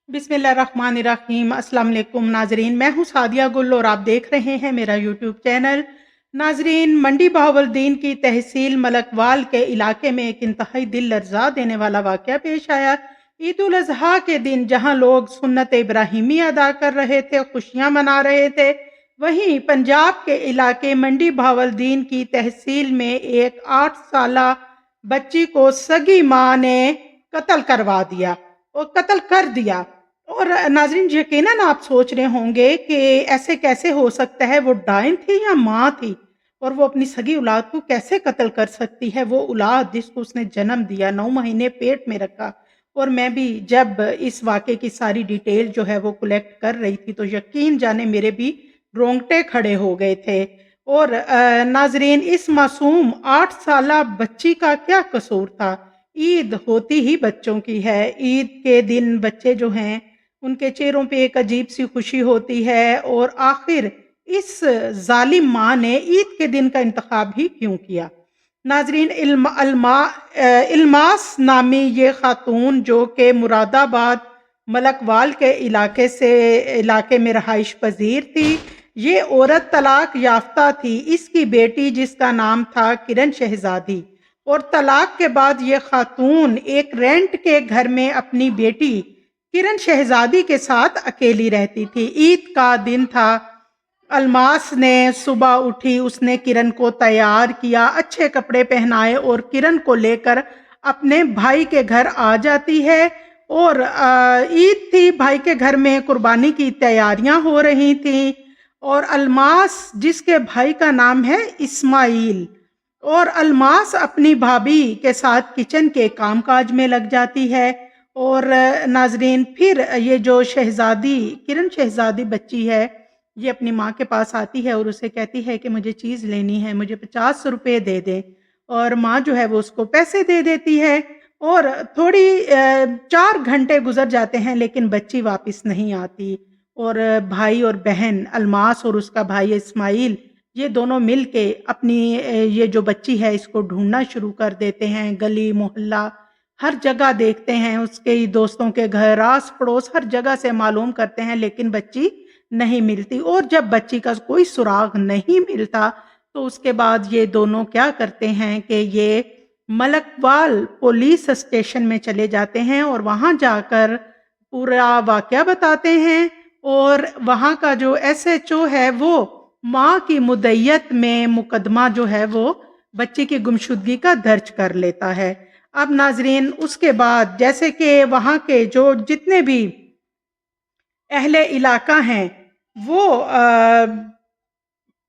बिस्मिल्लाहिर्रहमानिर्रहीम। अस्सलाम वालेकुम नाजरीन, मैं हूँ सादिया गुल और आप देख रहे हैं मेरा यूट्यूब चैनल। नाजरीन, मंडी बहावलदीन की तहसील मलकवाल के इलाके में एक इंतहाई दिल लर्जा देने वाला वाक़या पेश आया। ईद उल अजहा के दिन जहाँ लोग सुन्नत इब्राहिमी अदा कर रहे थे, खुशियाँ मना रहे थे, वहीं पंजाब के इलाके मंडी बहावलदीन की तहसील में एक 8 साला बच्ची को सगी माँ ने कत्ल करवा दिया और कत्ल कर दिया। और नाज़रीन, यकीनन आप सोच रहे होंगे कि ऐसे कैसे हो सकता है, वो डायन थी या माँ थी और वो अपनी सगी औलाद को कैसे कत्ल कर सकती है, वो औलाद जिसको उसने जन्म दिया, 9 महीने पेट में रखा। और मैं भी जब इस वाक़े की सारी डिटेल जो है वो कलेक्ट कर रही थी तो यकीन जाने मेरे भी रोंगटे खड़े हो गए थे। और नाज़रीन, इस मासूम 8 साला बच्ची का क्या कसूर था? ईद होती ही बच्चों की है। ईद के दिन बच्चे जो हैं उनके चेहरों पे एक अजीब सी खुशी होती है। और आखिर इस जालिम माँ ने ईद के दिन का इंतखाब ही क्यों किया? नाजरीन, इल्मास नामी ये खातून जो कि मुरादाबाद मलकवाल के इलाके में रहाइश पजीर थी, ये औरत तलाक याफ्ता थी। इसकी बेटी जिसका नाम था किरण शहजादी, और तलाक के बाद ये खातून एक रेंट के घर में अपनी बेटी किरण शहजादी के साथ अकेली रहती थी। ईद का दिन था। अलमास ने सुबह उठी, उसने किरण को तैयार किया, अच्छे कपड़े पहनाए और किरण को लेकर अपने भाई के घर आ जाती है। और ईद थी, भाई के घर में कुर्बानी की तैयारियां हो रही थी। और अलमास, जिसके भाई का नाम है इस्माइल, और अलमास अपनी भाभी के साथ किचन के कामकाज में लग जाती है। और नाजरीन, फिर ये जो शहजादी, किरण शहजादी बच्ची है, ये अपनी माँ के पास आती है और उसे कहती है कि मुझे चीज़ लेनी है, मुझे 50 रुपए दे दे। और माँ जो है वो उसको पैसे दे देती है। और 4 घंटे गुजर जाते हैं लेकिन बच्ची वापस नहीं आती। और भाई और बहन अलमास और उसका भाई इस्माइल, ये दोनों मिल के अपनी ये जो बच्ची है इसको ढूंढना शुरू कर देते हैं। गली मोहल्ला हर जगह देखते हैं, उसके दोस्तों के घर, आस पड़ोस हर जगह से मालूम करते हैं लेकिन बच्ची नहीं मिलती। और जब बच्ची का कोई सुराग नहीं मिलता तो उसके बाद ये दोनों क्या करते हैं कि ये मलकवाल पुलिस स्टेशन में चले जाते हैं और वहां जाकर पूरा वाकया बताते हैं। और वहां का जो एसएचओ है वो माँ की मुद्दत में मुकदमा जो है वो बच्ची की गुमशुदगी का दर्ज कर लेता है। अब नाजरीन, उसके बाद जैसे कि वहां के जो जितने भी अहले इलाका हैं वो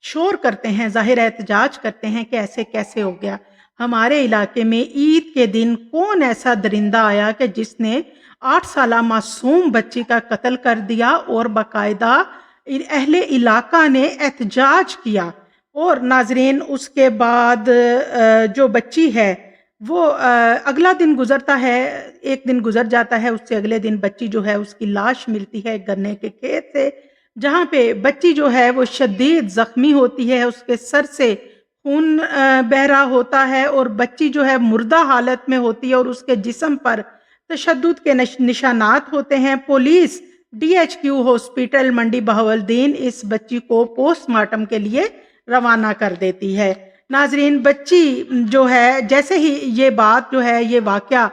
शोर करते हैं, ज़ाहिर एहतजाज करते हैं कि ऐसे कैसे हो गया। हमारे इलाके में ईद के दिन कौन ऐसा दरिंदा आया कि जिसने 8 साला मासूम बच्ची का कत्ल कर दिया। और बाकायदा अहले इलाका ने एहतजाज किया। और नाजरीन, उसके बाद जो बच्ची है वो अगला दिन गुजरता है, एक दिन गुजर जाता है, उससे अगले दिन बच्ची जो है उसकी लाश मिलती है गन्ने के खेत से, जहाँ पे बच्ची जो है वो शदीद जख्मी होती है, उसके सर से खून बह रहा होता है और बच्ची जो है मुर्दा हालत में होती है और उसके जिस्म पर तशद्दुद के निशानात होते हैं। पुलिस डीएचक्यू हॉस्पिटल मंडी बहावलदीन इस बच्ची को पोस्टमार्टम के लिए रवाना कर देती है। नाजरीन, बच्ची जो है, जैसे ही ये बात जो है, ये वाक़या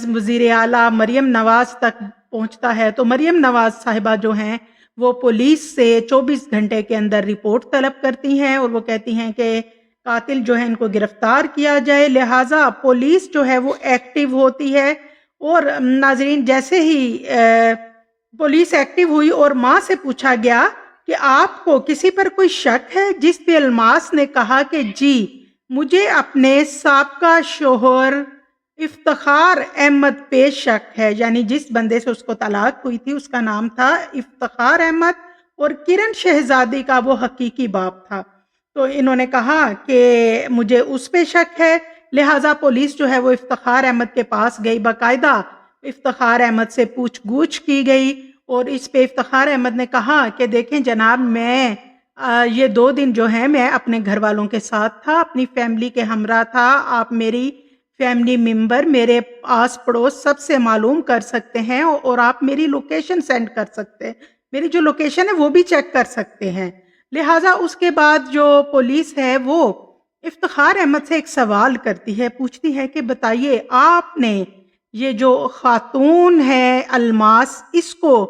वज़ीर आला मरियम नवाज़ तक पहुंचता है तो मरियम नवाज़ साहिबा जो हैं वो पुलिस से 24 घंटे के अंदर रिपोर्ट तलब करती हैं और वो कहती हैं कि कातिल जो है इनको गिरफ्तार किया जाए। लिहाजा पुलिस जो है वो एक्टिव होती है। और नाजरीन, जैसे ही पुलिस एक्टिव हुई और माँ से पूछा गया कि आपको किसी पर कोई शक है, जिस पे अलमास ने कहा कि जी, मुझे अपने साबका शोहर इफ्तिखार अहमद पे शक है। यानी जिस बंदे से उसको तलाक हुई थी उसका नाम था इफ्तिखार अहमद और किरण शहजादी का वो हकीकी बाप था। तो इन्होंने कहा कि मुझे उस पे शक है। लिहाजा पुलिस जो है वो इफ्तिखार अहमद के पास गई, बाकायदा इफ्तिखार अहमद से पूछ-गूछ की गई। और इस पे इफ्तिखार अहमद ने कहा कि देखें जनाब, मैं ये 2 दिन जो है मैं अपने घर वालों के साथ था, अपनी फैमिली के हमरा था। आप मेरी फैमिली मेंबर, मेरे आस पड़ोस सबसे मालूम कर सकते हैं और आप मेरी लोकेशन सेंड कर सकते हैं, मेरी जो लोकेशन है वो भी चेक कर सकते हैं। लिहाजा उसके बाद जो पुलिस है वो इफ्तिखार अहमद से एक सवाल करती है, पूछती है कि बताइए आपने ये जो खातून है अलमास, इसको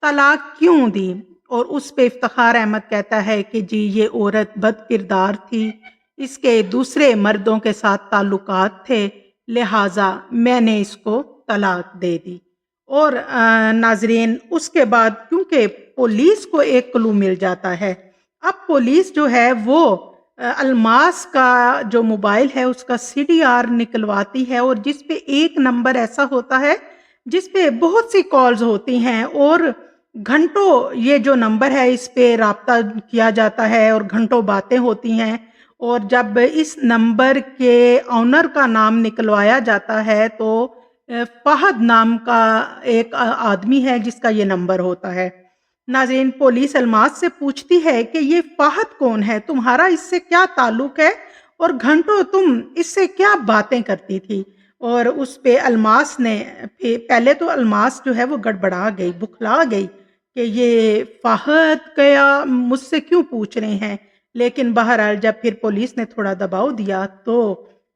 तलाक क्यों दी? और उस पे इफ्तिखार अहमद कहता है कि जी ये औरत बद किरदार थी, इसके दूसरे मर्दों के साथ ताल्लुकात थे, लिहाजा मैंने इसको तलाक दे दी। और नाजरीन उसके बाद क्योंकि पुलिस को एक क्लू मिल जाता है, अब पुलिस जो है वो अलमास का जो मोबाइल है उसका सीडीआर निकलवाती है और जिस पे एक नंबर ऐसा होता है जिस पे बहुत सी कॉल्स होती हैं और घंटों ये जो नंबर है इस पे राब्ता किया जाता है और घंटों बातें होती हैं। और जब इस नंबर के ऑनर का नाम निकलवाया जाता है तो फहद नाम का एक आदमी है जिसका ये नंबर होता है। नाज़रीन पुलिस अलमास से पूछती है कि ये फहद कौन है? तुम्हारा इससे क्या ताल्लुक है? और घंटों तुम इससे क्या बातें करती थी? और उस पे अलमास ने पहले तो अलमास जो है वो गड़बड़ा गई, बुखला गई कि ये फहद क्या मुझसे क्यों पूछ रहे हैं? लेकिन बहरहाल जब फिर पुलिस ने थोड़ा दबाव दिया तो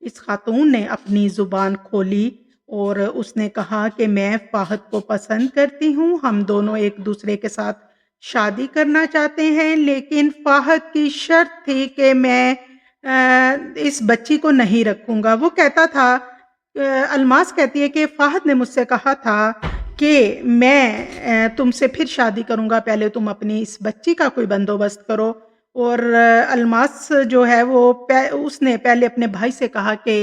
इस खातून ने अपनी ज़ुबान खोली और उसने कहा कि मैं फ़ाहद को पसंद करती हूँ, हम दोनों एक दूसरे के साथ शादी करना चाहते हैं, लेकिन फ़ाहद की शर्त थी कि मैं इस बच्ची को नहीं रखूँगा। वो कहता था अलमास कहती है कि फ़ाहद ने मुझसे कहा था कि मैं तुमसे फिर शादी करूँगा, पहले तुम अपनी इस बच्ची का कोई बंदोबस्त करो। और अलमास जो है वो उसने पहले अपने भाई से कहा कि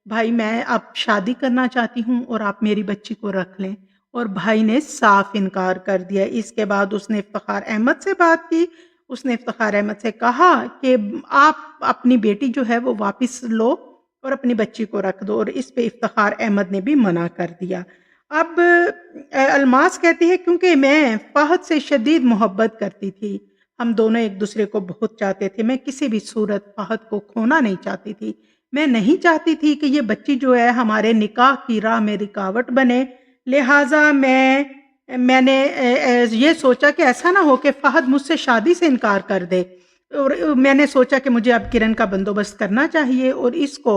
भाई मैं अब शादी करना चाहती हूँ और आप मेरी बच्ची को रख लें, और भाई ने साफ इनकार कर दिया। इसके बाद उसने इफ्तिखार अहमद से बात की, उसने इफ्तिखार अहमद से कहा कि आप अपनी बेटी जो है वो वापस लो और अपनी बच्ची को रख दो, और इस पे इफ्तिखार अहमद ने भी मना कर दिया। अब अलमास कहती है क्योंकि मैं फहद से शदीद मोहब्बत करती थी, हम दोनों एक दूसरे को बहुत चाहते थे, मैं किसी भी सूरत फहद को खोना नहीं चाहती थी, मैं नहीं चाहती थी कि ये बच्ची जो है हमारे निकाह की राह में रुकावट बने। लिहाजा मैंने ये सोचा कि ऐसा ना हो कि फहद मुझसे शादी से इनकार कर दे, और मैंने सोचा कि मुझे अब किरण का बंदोबस्त करना चाहिए और इसको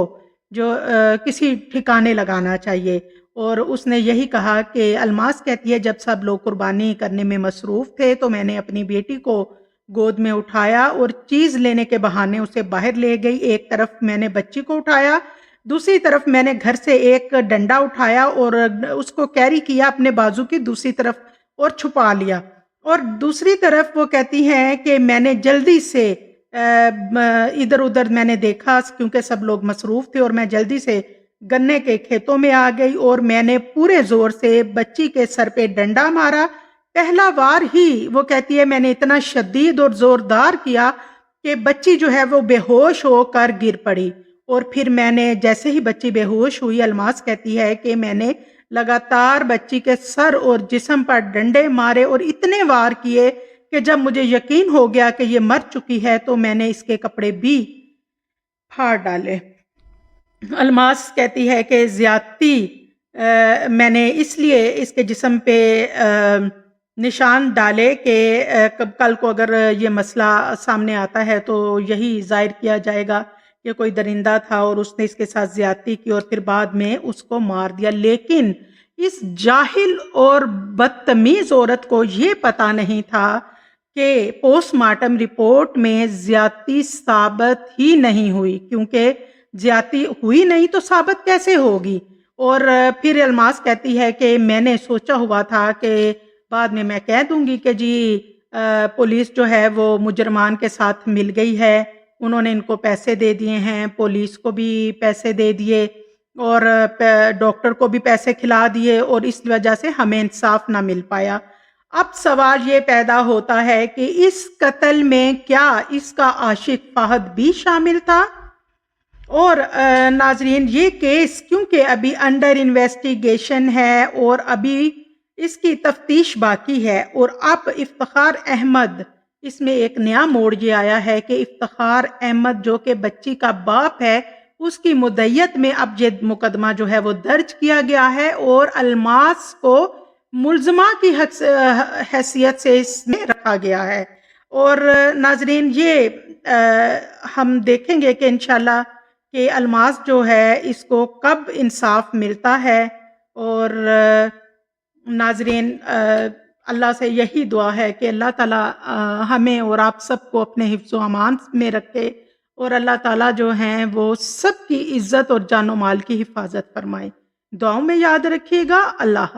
जो किसी ठिकाने लगाना चाहिए। और उसने यही कहा कि अलमास कहती है जब सब लोग कुर्बानी करने में मसरूफ़ थे तो मैंने अपनी बेटी को गोद में उठाया और चीज़ लेने के बहाने उसे बाहर ले गई। एक तरफ मैंने बच्ची को उठाया, दूसरी तरफ मैंने घर से एक डंडा उठाया और उसको कैरी किया अपने बाजू की दूसरी तरफ और छुपा लिया। और दूसरी तरफ वो कहती हैं कि मैंने जल्दी से इधर-उधर मैंने देखा क्योंकि सब लोग मसरूफ़ थे, और मैं जल्दी से गन्ने के खेतों में आ गई और मैंने पूरे ज़ोर से बच्ची के सर पे डंडा मारा। पहला वार ही वो कहती है मैंने इतना शदीद और ज़ोरदार किया कि बच्ची जो है वो बेहोश होकर गिर पड़ी, और फिर मैंने जैसे ही बच्ची बेहोश हुई, अलमास कहती है कि मैंने लगातार बच्ची के सर और जिस्म पर डंडे मारे और इतने वार किए कि जब मुझे यकीन हो गया कि ये मर चुकी है तो मैंने इसके कपड़े भी फाड़ डाले। अलमास कहती है कि ज़्यादती मैंने इसलिए इसके जिस्म पे निशान डाले कि कल को अगर ये मसला सामने आता है तो यही ज़ाहिर किया जाएगा कि कोई दरिंदा था और उसने इसके साथ ज़्यादती की और फिर बाद में उसको मार दिया। लेकिन इस जाहिल और बदतमीज़ औरत को ये पता नहीं था कि पोस्टमार्टम रिपोर्ट में ज़्यादती साबित ही नहीं हुई, क्योंकि ज़्यादती हुई नहीं तो साबित कैसे होगी। और फिर अलमास कहती है कि मैंने सोचा हुआ था कि बाद में मैं कह दूंगी कि जी पुलिस जो है वो मुजरमान के साथ मिल गई है, उन्होंने इनको पैसे दे दिए हैं, पुलिस को भी पैसे दे दिए और डॉक्टर को भी पैसे खिला दिए, और इस वजह से हमें इंसाफ ना मिल पाया। अब सवाल ये पैदा होता है कि इस कत्ल में क्या इसका आशिक फहद भी शामिल था? और नाजरीन ये केस क्योंकि अभी अंडर इन्वेस्टिगेशन है और अभी इसकी तफ्तीश बाकी है, और अब इफ्तिखार अहमद इसमें एक नया मोड़ ये आया है कि इफ्तिखार अहमद जो कि बच्ची का बाप है اس کی مدعیت میں اب یہ مقدمہ جو ہے وہ درج کیا گیا ہے اور الماس کو ملزمہ کی حیثیت سے اس میں رکھا گیا ہے۔ اور ناظرین یہ ہم دیکھیں گے کہ انشاءاللہ کہ الماس جو ہے اس کو کب انصاف ملتا ہے۔ اور ناظرین اللہ سے یہی دعا ہے کہ اللہ تعالیٰ ہمیں اور آپ سب کو اپنے حفظ و امان میں رکھے، اور اللہ تعالیٰ جو ہیں وہ سب کی عزت اور جان و مال کی حفاظت فرمائے۔ دعاؤں میں یاد رکھیے گا۔ اللہ حافظ۔